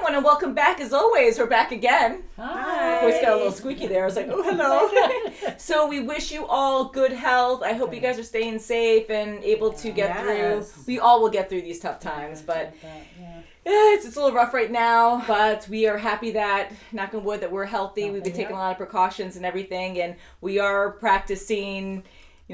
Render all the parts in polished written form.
everyone, and welcome back. As always, we're back again. Hi. Voice got a little squeaky there. I was like, oh, hello. So we wish you all good health. I hope you guys are staying safe and able to get through. We all will get through these tough times, but it's a little rough right now. But we are happy that, knock on wood, that we're healthy. We've been taking a lot of precautions and everything, and we are practicing,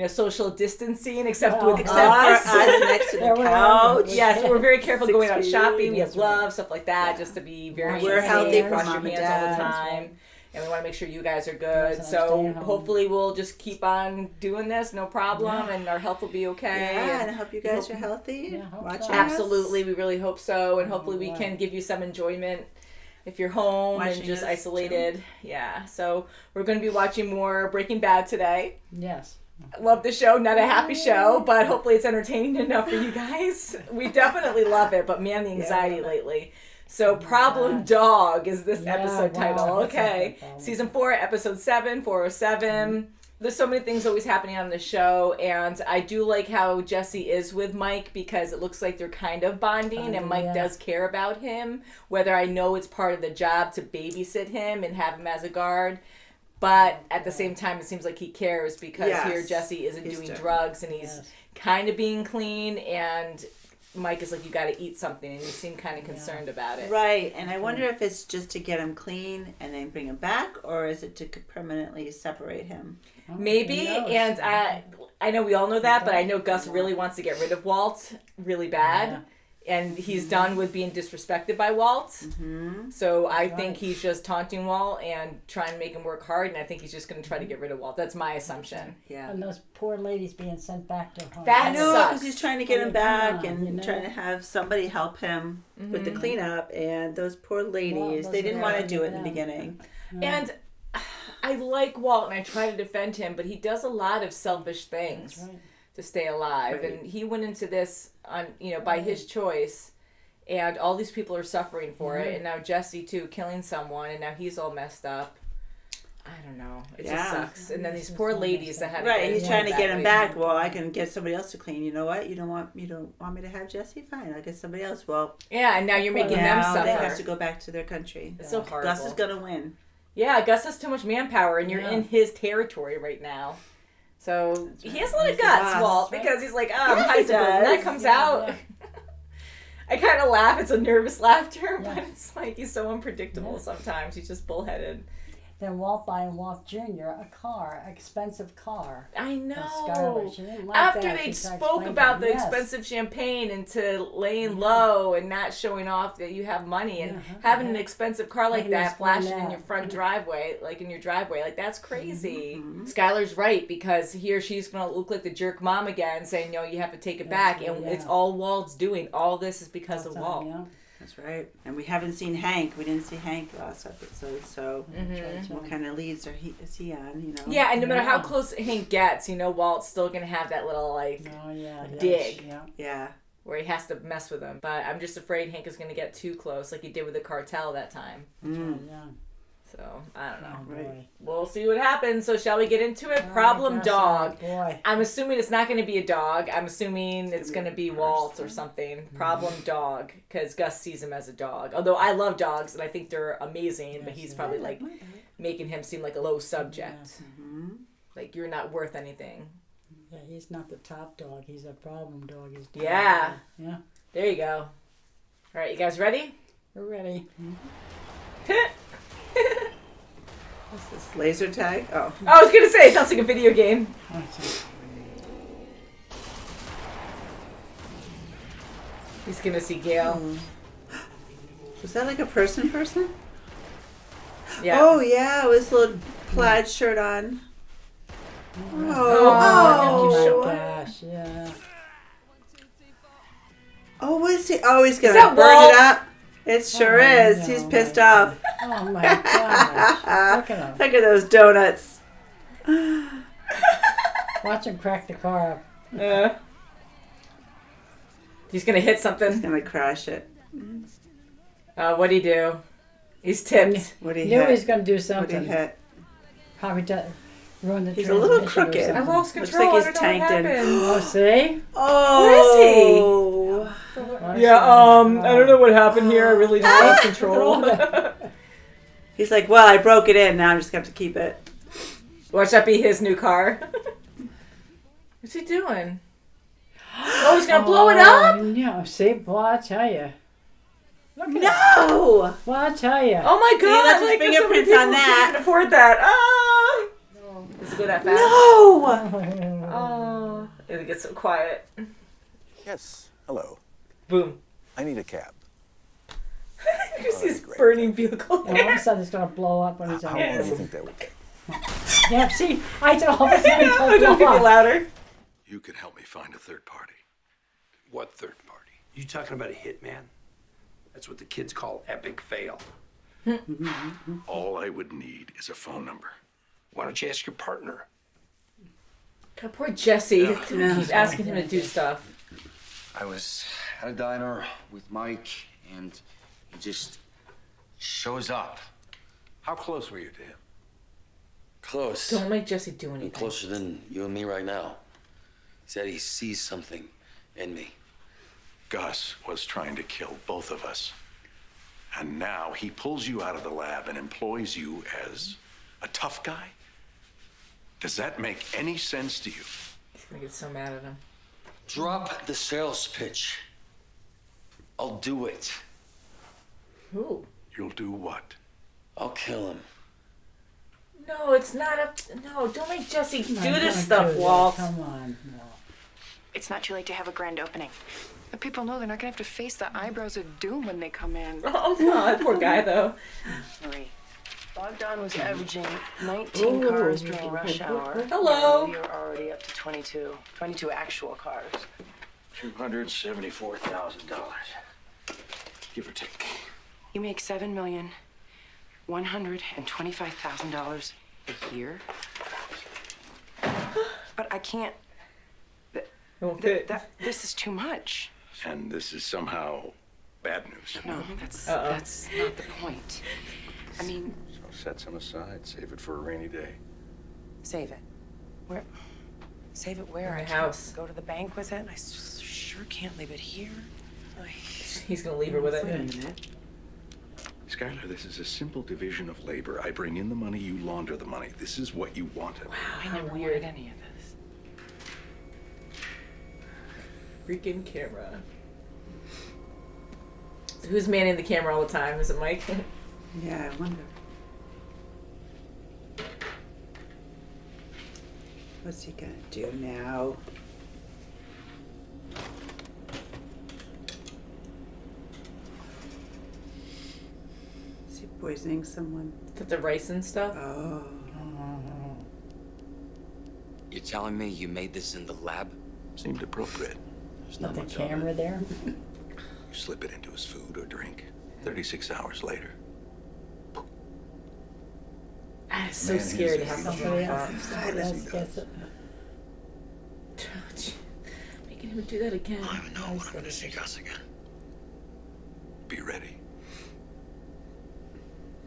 social distancing, except for us next to the couch. Yes, we're very careful going out shopping. We have gloves, stuff like that, just to be very We're healthy for wash your mom and hands all the dad. time. And we want to make sure you guys are good. So hopefully we'll just keep on doing this, no problem, and our health will be okay. Yeah, and I hope you guys are healthy. Absolutely, we really hope so. And hopefully we can give you some enjoyment if you're home and just isolated. Too. Yeah, so we're going to be watching more Breaking Bad today. Yes. Love the show, not a happy show, but hopefully it's entertaining enough for you guys. We definitely love it, but man, the anxiety lately. So Problem Dog is this episode title. Okay. Season 4, episode 7, 407. There's so many things always happening on the show, and I do like how Jesse is with Mike because it looks like they're kind of bonding, and Mike does care about him, whether I know it's part of the job to babysit him and have him as a guard. But at the same time, it seems like he cares because here Jesse isn't doing drugs and he's kind of being clean, and Mike is like, you got to eat something, and you seem kind of concerned about it. Right, and I wonder if it's just to get him clean and then bring him back, or is it to permanently separate him? Maybe, and I know we all know that, but I know Gus really wants to get rid of Walt really bad. And he's done with being disrespected by Walt. Mm-hmm. So I think he's just taunting Walt and trying to make him work hard. And I think he's just going to try to get rid of Walt. That's my assumption. Yeah. And those poor ladies being sent back to home. That sucks. Because he's trying to get him back and trying to have somebody help him with the cleanup. And those poor ladies, they didn't want to do it in the beginning. And I like Walt and I try to defend him, but he does a lot of selfish things. That's right. To stay alive, and he went into this on by his choice, and all these people are suffering for it, and now Jesse too killing someone, and now he's all messed up. I don't know, it just sucks. And then these poor ladies that had to he's trying to get him back. Well, I can get somebody else to clean. You know what? You don't want me to have Jesse? Fine, I'll get somebody else. Well, and now you're making them suffer. They have to go back to their country. It's so horrible. Gus is gonna win. Yeah, Gus has too much manpower, and you're in his territory right now. So he has a lot of guts, Walt, because he's like, when that comes out. Yeah. I kind of laugh. It's a nervous laughter, but it's like he's so unpredictable sometimes. He's just bullheaded. Then Walt buying Walt Jr. a car, expensive car. I know. Like after they spoke about the expensive champagne and to laying low and not showing off that you have money and having an expensive car like that flashing in your front driveway, like in your driveway, like that's crazy. Mm-hmm. Skylar's right because he or she's going to look like the jerk mom again saying, no, you have to take it back. And it's all Walt's doing. All this is because of Walt. Yeah. That's right. And we haven't seen Hank. We didn't see Hank last episode, so what kind of leads is he on, Yeah, and no matter how close Hank gets, Walt's still going to have that little, dig. Yeah. Where he has to mess with him. But I'm just afraid Hank is going to get too close like he did with the cartel that time. So, I don't know. Right. We'll see what happens. So, shall we get into it? Problem Dog. I'm assuming it's not going to be a dog. I'm assuming it's going to be Walt or something. Problem Dog. Because Gus sees him as a dog. Although I love dogs and I think they're amazing. But he's probably making him seem like a low subject. Like you're not worth anything. Yeah, he's not the top dog. He's a problem dog. Yeah. There you go. All right, you guys ready? We're ready. What's this, laser tag? Oh, I was going to say, it sounds like a video game. He's going to see Gail. Was that like a person? Yeah. Oh, yeah, with his little plaid shirt on. Oh my gosh, yeah. Oh, what is he? Oh, he's going to burn it up. It sure is. No, he's pissed off. Oh my gosh. Look at him. Look at those donuts. Watch him crack the car up. He's going to hit something. He's going to crash it. What'd he do? He's tipped. What'd he Knew hit? he was going to do something. What'd he hit? Probably ruin the He's a little crooked. I lost Looks control. like he's tanked in. Oh, see? Oh. Where is he? Yeah, I don't know what happened here. I really just lost control. He's like, well, I broke it in. Now I'm just going to have to keep it. Watch that be his new car. What's he doing? Oh, he's going to blow it up? No, see, well, I tell you. No! Well, I tell you. Oh my God. He left his like, there's so many fingerprints people on who that. can't afford that. Ah! Does it go that fast? No! Oh. It gets so quiet. Yes. Hello. Boom. I need a cab. You see his burning vehicle. And all of a sudden it's going to blow up when he's How on long do you think that would take? Yeah, see, I told all of a sudden it's going to Don't blow get me up. louder. You can help me find a third party. What third party? You talking about a hitman? That's what the kids call epic fail. All I would need is a phone number. Why don't you ask your partner? God, poor Jesse. Keep asking him to do stuff. I was at a diner with Mike, and he just shows up. How close were you to him? Close. Don't make Jesse do I'm anything. closer than you and me right now. He said he sees something in me. Gus was trying to kill both of us. And now he pulls you out of the lab and employs you as a tough guy? Does that make any sense to you? He's going to get so mad at him. Drop the sales pitch. I'll do it. Ooh. You'll do what? I'll kill him. No, it's not up. No, don't make Jesse do I'm this not stuff, do that. Walt. Come on, Walt. It's not too late to have a grand opening. But people know they're not going to have to face the eyebrows of doom when they come in. Oh, God. Poor guy, though. Marie, Bogdan was averaging 19 cars during rush hour. Hello. And we are already up to 22 actual cars. $274,000. Give or take. You make $7,125,000 a year. But I can't. Won't fit. This is too much. And this is somehow bad news. No, that's not the point. I mean, So set some aside, save it for a rainy day. save it. Where? Save it where? In the I house. can't go to the bank with it. I sure can't leave it here. He's going to leave her with Wait a it. minute. Skylar, this is a simple division of labor. I bring in the money, you launder the money. This is what you wanted. I never wanted any of this. Freaking camera. So who's manning the camera all the time? Is it Mike? Yeah, I wonder. What's he gonna do now? Is he poisoning someone? Put the rice and stuff? Oh. You're telling me you made this in the lab? Seemed appropriate. There's Not not the much on camera it. there. You slip it into his food or drink. 36 hours later. That is so Man, scary to he's- have something Somebody like else that. gets it. Making him do that again. I don't even know when I'm gonna see Gus again. Be ready.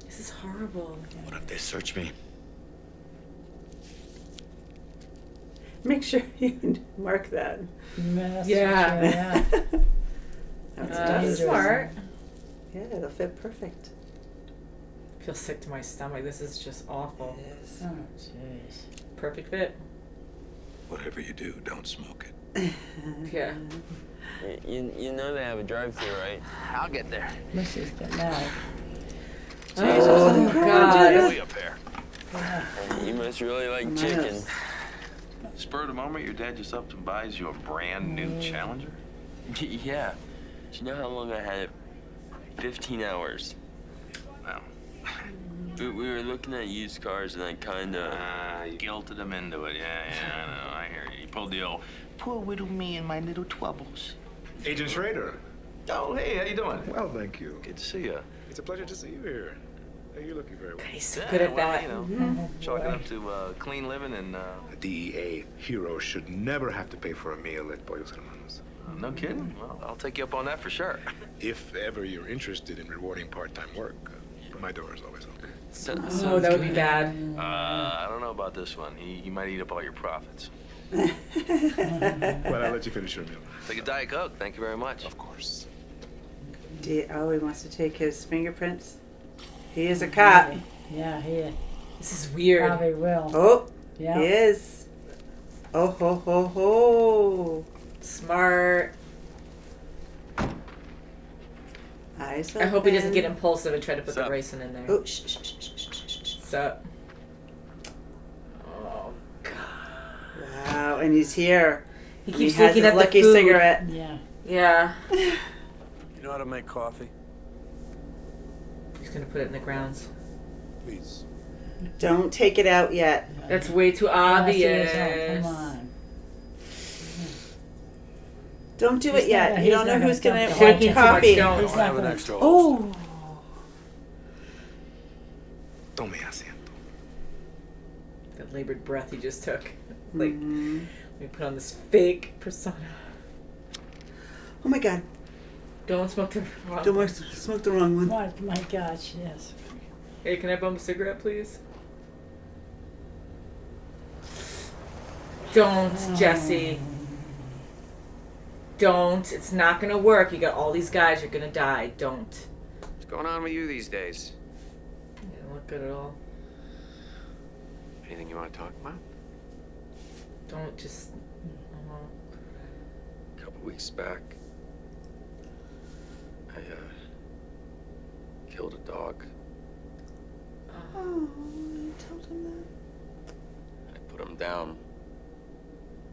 This is horrible. What if they search me? Make sure you mark that. Mess, Yeah. yeah. That's That's dangerous. smart. Yeah, it'll fit perfect. I feel sick to my stomach. This is just awful. Yes. Oh, jeez. Perfect fit. Whatever you do, don't smoke it. Yeah. You know they have a drive-thru, right? I'll get there. Mrs. Get mad. Oh, God. Really up there. You must really like Nice. chicken. Spur of the moment, your dad just up and buys you a brand new Challenger? Yeah. Do you know how long I had it? 15 hours. Well, We were looking at used cars, and I kind of... you guilted him into it. Yeah, I know. I hear you. You pulled the old, poor little me and my little troubles. Agent Schrader. Oh, hey, how you doing? Well, thank you. Good to see you. It's a pleasure to see you here. Hey, you're looking very well. He's so good at well, that. you know, chalking up to clean living and, A DEA hero should never have to pay for a meal at Pollos Hermanos. no kidding. Well, I'll take you up on that for sure. If ever you're interested in rewarding part-time work, my door is always open. Oh, that would be bad. I don't know about this one. He might eat up all your profits. Well, I'll let you finish your meal. Take a Diet Coke. Thank you very much. Of course. He wants to take his fingerprints. He is a cop. Yeah, he This is weird. probably will. Oh, Yeah. he is. Oh, ho, ho, ho. Smart. Eyes I hope he doesn't open. get impulsive and try to put the Sup? ricin in there. Oh, shh, shh, shh, shh, shh, shh, shh. So. Oh, God. Wow, and he's here. He And keeps has looking his at the lucky food. cigarette. Yeah. Yeah. You know how to make coffee? He's gonna put it in the grounds. Please. Don't take it out yet. That's way too obvious. Come on. Don't do He's it yet. not- You don't he's know not who's gonna gonna dump want Shaking too much, coffee. don't. He's I not have an gonna- extra. Oh, Tome asiento. That labored breath he just took. Like, Mhm. we put on this fake persona. Oh my God! Don't smoke the wrong Don't one. smoke the wrong one. What? My gosh, yes. Hey, can I bum a cigarette, please? Don't, Jesse. Don't. It's not gonna work. You got all these guys. You're gonna die. Don't. What's going on with you these days? You don't look good at all. Anything you want to talk about? Don't just. A couple weeks back, I killed a dog. Oh, you told him I put him down.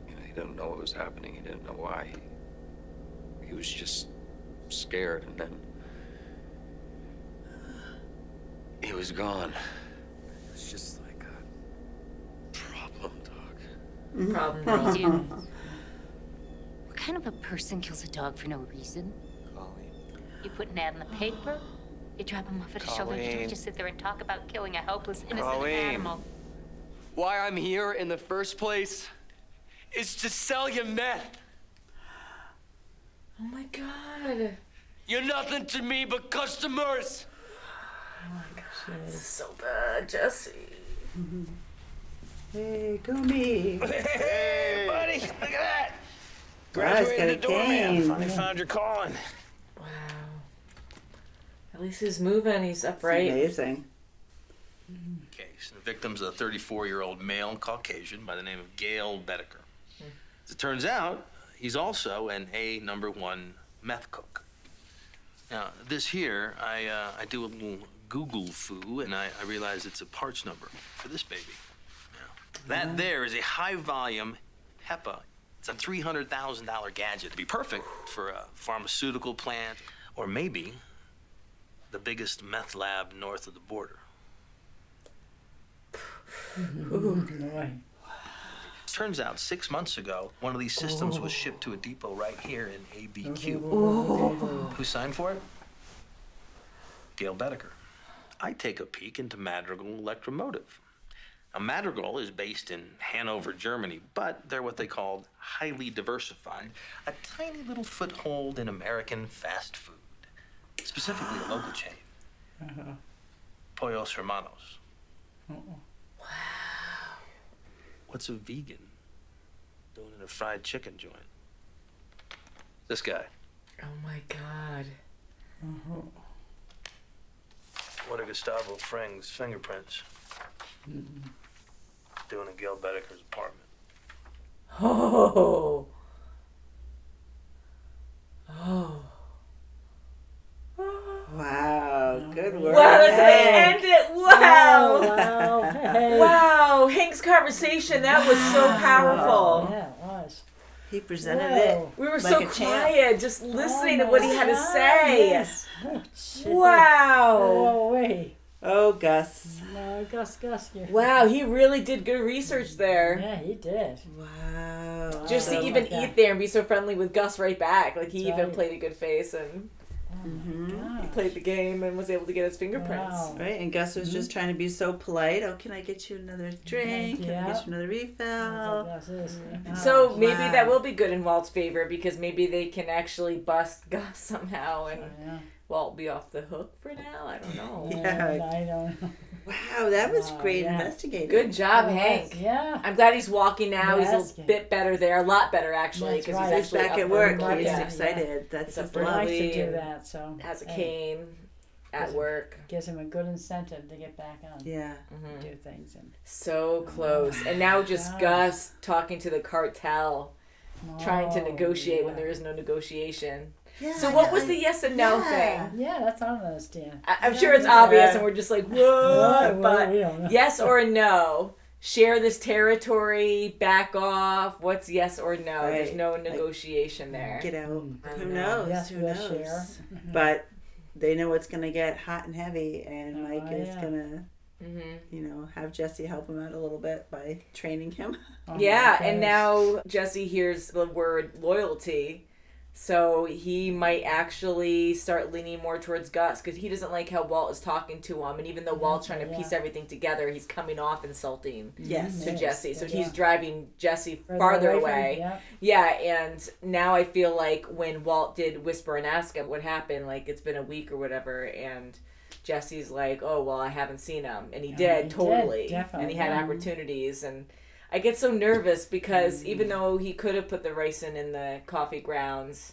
You know, he didn't know what was happening. He didn't know why. He was just scared, and then he was gone. It was just like a problem dog. Problem that. dog. What kind of a person kills a dog for no reason? Colleen. You put an ad in the paper, you drop him off at a shelter, you Colleen. don't just sit there and talk about killing a helpless, innocent Colleen. animal. Why I'm here in the first place is to sell you meth. Oh my God. You're nothing to me but customers. Oh my God. This is so bad, Jesse. Hey, go me. Hey, buddy, look at that. Wow, he's got a Graduated the doorman. cane. Finally found your calling. Wow. At least he's moving. He's It's upright. amazing. Case. The victim's a 34-year-old male Caucasian by the name of Gail Bedecker. As it turns out, he's also an A#1 meth cook. Now, this here, I do a little Google foo, and I realize it's a parts number for this baby. Now, that there is a high-volume HEPA. It's a $300,000 gadget. It'd be perfect for a pharmaceutical plant, or maybe the biggest meth lab north of the border. Turns out 6 months ago, one of these systems was shipped to a depot right here in ABQ. Who signed for it? Gail Bedecker. I take a peek into Madrigal Electromotive. Now, Madrigal is based in Hanover, Germany, but they're what they call highly diversified, a tiny little foothold in American fast food, specifically a local chain. Pollos Hermanos. What's a vegan doing in a fried chicken joint? This guy. Oh my God. What are Gustavo Fring's fingerprints? Doing in Gail Bedecker's apartment. Oh. Oh. Wow, good work. Wow, that's how they Hank. end it. Wow. Wow. Hey. Wow. Hank's conversation, that was so powerful. Yeah, it was. He presented Whoa. We were like so a champ. quiet, just listening to Oh what my he had to God, say. yes. Oh, shit. Wow. Oh, wait. Oh, Gus. No, Gus, you're... Wow, he really did good research there. Yeah, he did. Wow. Just to Oh, even my God. eat there and be so friendly with Gus right back. Like, he That's even right. played a good face and he played the game and was able to get his fingerprints. Wow. Right, and Gus was just trying to be so polite. Oh, can I get you another drink? Can I Yeah. get you another refill? Gus is. So maybe Wow. that will be good in Walt's favor because maybe they can actually bust Gus somehow and Yeah. Walt be off the hook for now. I don't know. Yeah. I don't know. Wow, that was great investigating. Good job, Hank. Yeah. I'm glad he's walking now. Yes. He's a bit better there, a lot better actually, That's because right. he's He's actually back at up work. and He's yeah. excited. That's He's his up He likes early to do and that, so. has a hey, cane at work. Gives him a good incentive to get back on. Yeah. Do things. And So close. And now just Gus talking to the cartel, trying to negotiate when there is no negotiation. Yeah, So what was the yes and no thing? Yeah, that's what I don't understand. I'm sure it's obvious and we're just like, what? Well, we don't know. Yes or no? Share this territory, back off. What's yes or no? Right. There's no negotiation there. Get out. Who know. knows? Yes, Who we'll knows? share. But they know it's going to get hot and heavy, and Mike is yeah. going to, have Jesse help him out a little bit by training him. Yeah, and now Jesse hears the word loyalty. So he might actually start leaning more towards Gus because he doesn't like how Walt is talking to him. And even though Walt's trying to piece everything together, he's coming off insulting to Jesse. So he's driving Jesse farther away. Yeah, and now I feel like when Walt did whisper and ask him what happened, like it's been a week or whatever, and Jesse's like, oh, well, I haven't seen him. And he did, totally. definitely. And he had opportunities. And I get so nervous because even though he could have put the ricin in the coffee grounds,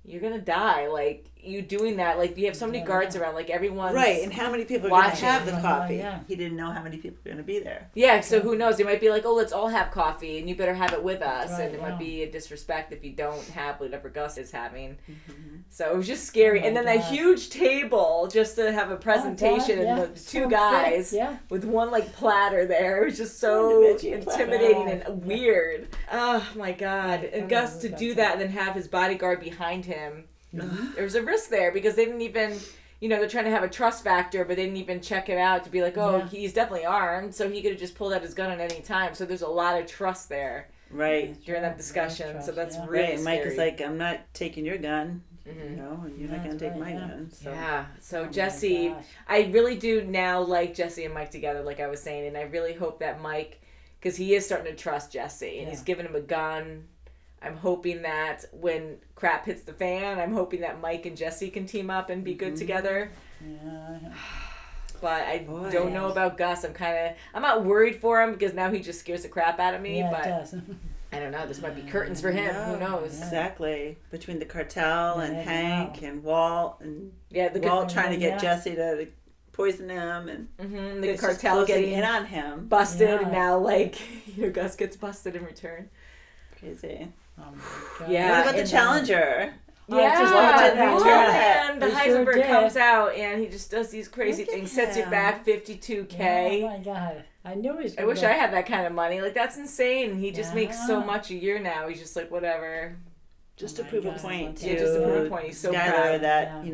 you're going to die. Like, you doing that, like, you have so many guards around, like, everyone's Right, and how many people are going to watching. have the coffee? He didn't know how many people are going to be there. Yeah, so who knows? They might be like, oh, let's all have coffee, and you better have it with us. Right, and it might be a disrespect if you don't have whatever Gus is having. Mm-hmm. So it was just scary. Oh and then my that God. huge table just to have a presentation and the two guys with one, like, platter there. It was just so intimidating and weird. Oh, my God. And Gus to do that and then have his bodyguard behind him. There was a risk there because they didn't even, they're trying to have a trust factor, but they didn't even check it out to be like, oh, he's definitely armed, so he could have just pulled out his gun at any time. So there's a lot of trust there, during that discussion. So that's really right. And Mike scary. is like, I'm not taking your gun, and you're not going to take my gun. So. Yeah. So Jesse, I really do now like Jesse and Mike together, like I was saying, and I really hope that Mike, because he is starting to trust Jesse, and he's giving him a gun. I'm hoping that when crap hits the fan, I'm hoping that Mike and Jesse can team up and be good together. Yeah. But I don't know about Gus. I'm not worried for him because now he just scares the crap out of me. Yeah, but it does. I don't know. This might be curtains for him. Who knows? Exactly. Between the cartel and Hank and Walt and the Walt trying to get Jesse to poison him and the cartel getting in on him. Busted and now Gus gets busted in return. Crazy. Oh my God. Yeah. What about the Challenger? And the He Heisenberg sure comes out and he just does these crazy things. Sets you back $52K. Oh my God. I knew he was I wish I had that kind of money. Like, that's insane. He just makes so Yeah. much a year now. He's just like, whatever. Just to prove a point to just to prove a point. He's so Skylar proud. that,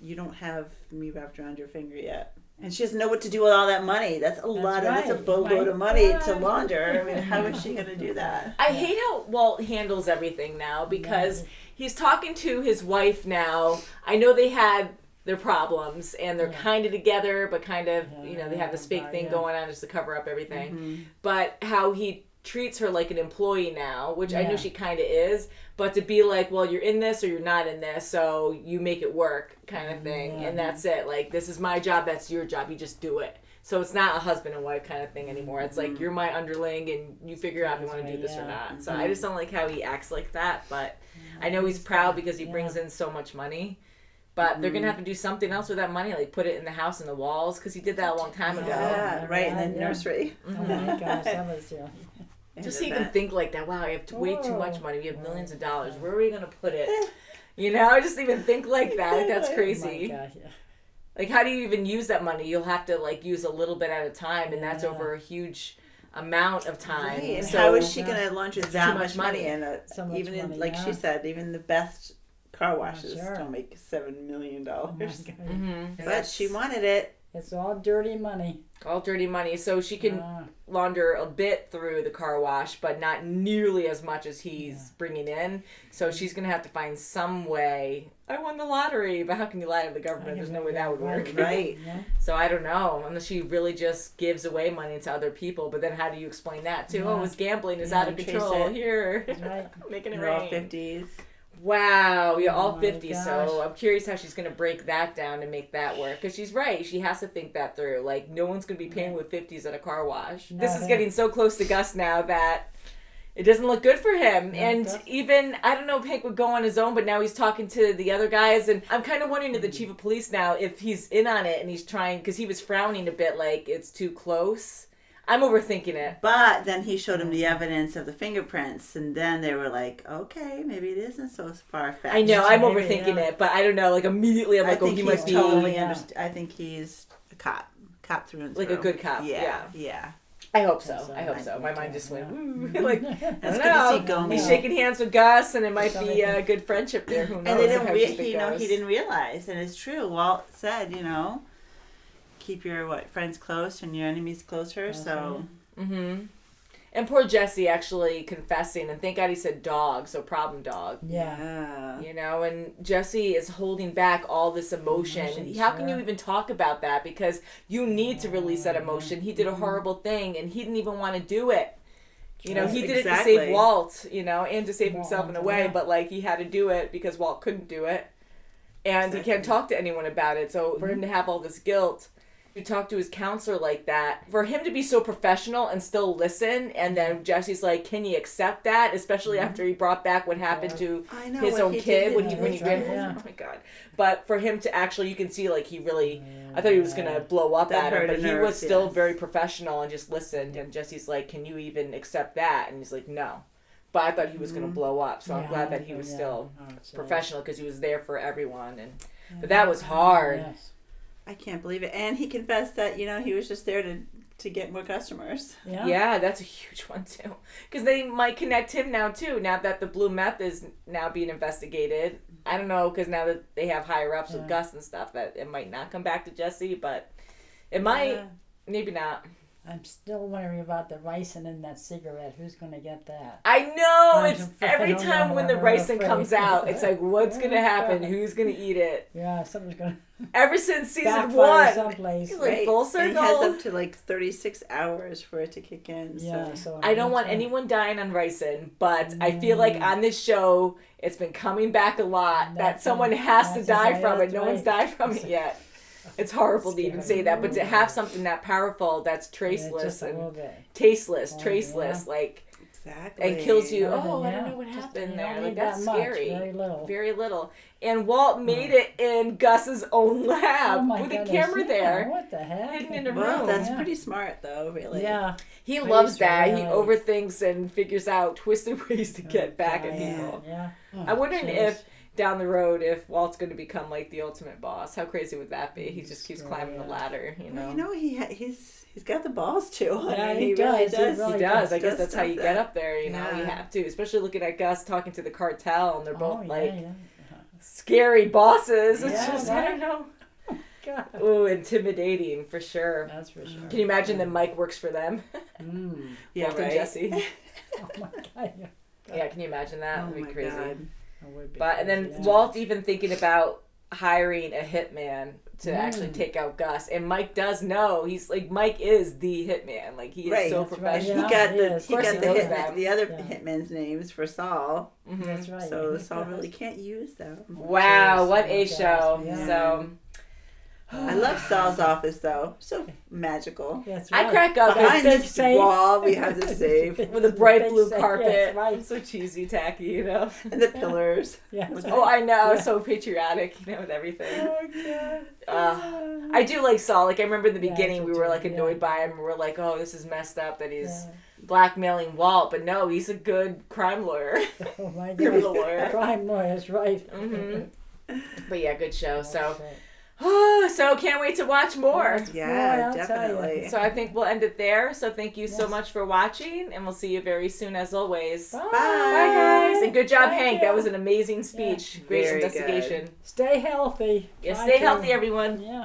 you don't have me wrapped around your finger yet. And she doesn't know what to do with all that money. That's that's a boatload of money to launder. I mean, how is she going to do that? I hate how Walt handles everything now because he's talking to his wife now. I know they had their problems and they're kind of together, but kind of, they have this fake thing going on just to cover up everything. But how he treats her like an employee now, which I know she kind of is, but to be like, well, you're in this or you're not in this, so you make it work kind of thing. And that's it. Like, this is my job, that's your job, you just do it. So it's not a husband and wife kind of thing anymore. It's like, you're my underling and you figure out if you want to do this or not. So I just don't like how he acts like that, but I know he's proud because he brings in so much money. But they're going to have to do something else with that money, like put it in the house and the walls, because he did that a long time ago. Yeah, right, in the nursery. Oh my gosh, that was, Just even think like that. Wow, I have way too much money. We have millions of dollars. Where are we going to put it? Just even think like that. Like, that's crazy. Oh my gosh, Like, how do you even use that money? You'll have to, like, use a little bit at a time, and that's over a huge amount of time. Right. And so, how is she going to launch it's that too much money in it? So much even in, money, like she said, even the best car washes don't make $7 million. But she wanted it. It's all dirty money. All dirty money. So she can launder a bit through the car wash, but not nearly as much as he's bringing in. So she's going to have to find some way. I won the lottery, but how can you lie to the government? There's no way that would work. Right. So I don't know, unless she really just gives away money to other people. But then how do you explain that too? Oh, it's gambling is out of control. Here, Right. making it They're all rain. 50s. Wow, yeah, all my 50. gosh. So I'm curious how she's going to break that down and make that work. Because she's right. She has to think that through. Like, no one's going to be paying with 50s at a car wash. No, This is yeah. getting so close to Gus now that it doesn't look good for him. And even, I don't know if Hank would go on his own, but now he's talking to the other guys. And I'm kind of wondering to the chief of police now if he's in on it and he's trying, because he was frowning a bit like it's too close. I'm overthinking it. But then he showed him the evidence of the fingerprints, and then they were like, okay, maybe it isn't so far-fetched. I know, I'm overthinking it, but I don't know, like immediately I'm like, oh, he must be... I think he's a cop through and through. Like a good cop, Yeah. I hope so. I hope so. My mind just went, woo. Like, I don't That's know. good to see Gomi. He's shaking hands with Gus, and it might be a good friendship there. Who knows? And they didn't how deep it goes. he didn't realize, and it's true. Walt said, keep your friends close and your enemies closer. So. Mm-hmm. And poor Jesse actually confessing, and thank God he said dog, so problem dog. Yeah. And Jesse is holding back all this emotion. And how can you even talk about that? Because you need to release that emotion. He did a horrible thing, and he didn't even want to do it. He did it to save Walt, and to save himself in a way, but he had to do it because Walt couldn't do it. And he can't talk to anyone about it. So for him to have all this guilt, to talk to his counselor like that, for him to be so professional and still listen, and then Jesse's like, can you accept that? Especially after he brought back what happened to his own kid when he ran. Oh my God. But for him to actually, you can see he really, I thought he was going to blow up at him, but he was still very professional and just listened. And Jesse's like, can you even accept that? And he's like, no. But I thought he was going to blow up. So I'm glad that he was still professional because he was there for everyone. But that was hard. Yes. I can't believe it. And he confessed that, he was just there to get more customers. Yeah, that's a huge one, too. Because they might connect him now, too, now that the blue meth is now being investigated. I don't know, because now that they have higher-ups with Gus and stuff, that it might not come back to Jesse, but it might. Maybe not. I'm still wondering about the ricin in that cigarette. Who's going to get that? I know. It's every time when the ricin comes out, it's like, what's going to happen? Who's going to eat it? Yeah, something's going to... Ever since season 1. Someplace. He's like full circle. And it has up to 36 hours for it to kick in. Yeah, so I don't want anyone dying on ricin, but I feel like on this show, it's been coming back a lot that someone has to die from it. No one's died from it yet. It's horrible to even say that, but to have something that powerful that's traceless and tasteless, traceless, exactly, and kills you. I don't know what happened there. That's scary. Very little. And Walt made it in Gus's own lab with a camera there. What the heck? Hidden in a room. That's pretty smart, though, really. Yeah. He loves that. He overthinks and figures out twisted ways to get back at people. Yeah. I'm wondering if down the road, if Walt's going to become the ultimate boss. How crazy would that be? He just keeps climbing the ladder, Well, he's got the balls to. Yeah, he really does. He does. I guess that's how you get up there, You have to. Especially looking at Gus talking to the cartel, and they're both scary bosses. It's just, I don't know. God. Ooh, intimidating for sure. That's for sure. Can you imagine that Mike works for them? Yeah, Walt right. and Jesse. Oh my God. Yeah, can you imagine that? That would be crazy. God. But and then Walt even thinking about hiring a hitman to actually take out Gus, and Mike does know. He's Mike is the hitman. He is so professional. He got the other hitman's names for Saul. Mm-hmm. That's right. So Saul really can't use them. Wow, what a show! Yeah. So. I love Saul's office, though. So magical. That's right. I crack up behind this wall. We have the safe with a bright blue carpet. Yes, right. So cheesy, tacky, And the pillars. Yeah. Oh, I know. Yeah. So patriotic, with everything. Oh God. I do like Saul. I remember in the beginning we were annoyed by him. We were like, oh, this is messed up that he's blackmailing Walt, but no, he's a good crime lawyer. Oh my God. Criminal lawyer. Crime lawyers, right? Mm-hmm. But yeah, good show. So can't wait to watch more. Yeah, definitely. So I think we'll end it there. So thank you so much for watching, and we'll see you very soon as always. Bye. Bye guys. And good job, Hank. That was an amazing speech. Yeah. Great Very investigation. good. Stay healthy. Yeah, stay healthy, everyone. Yeah.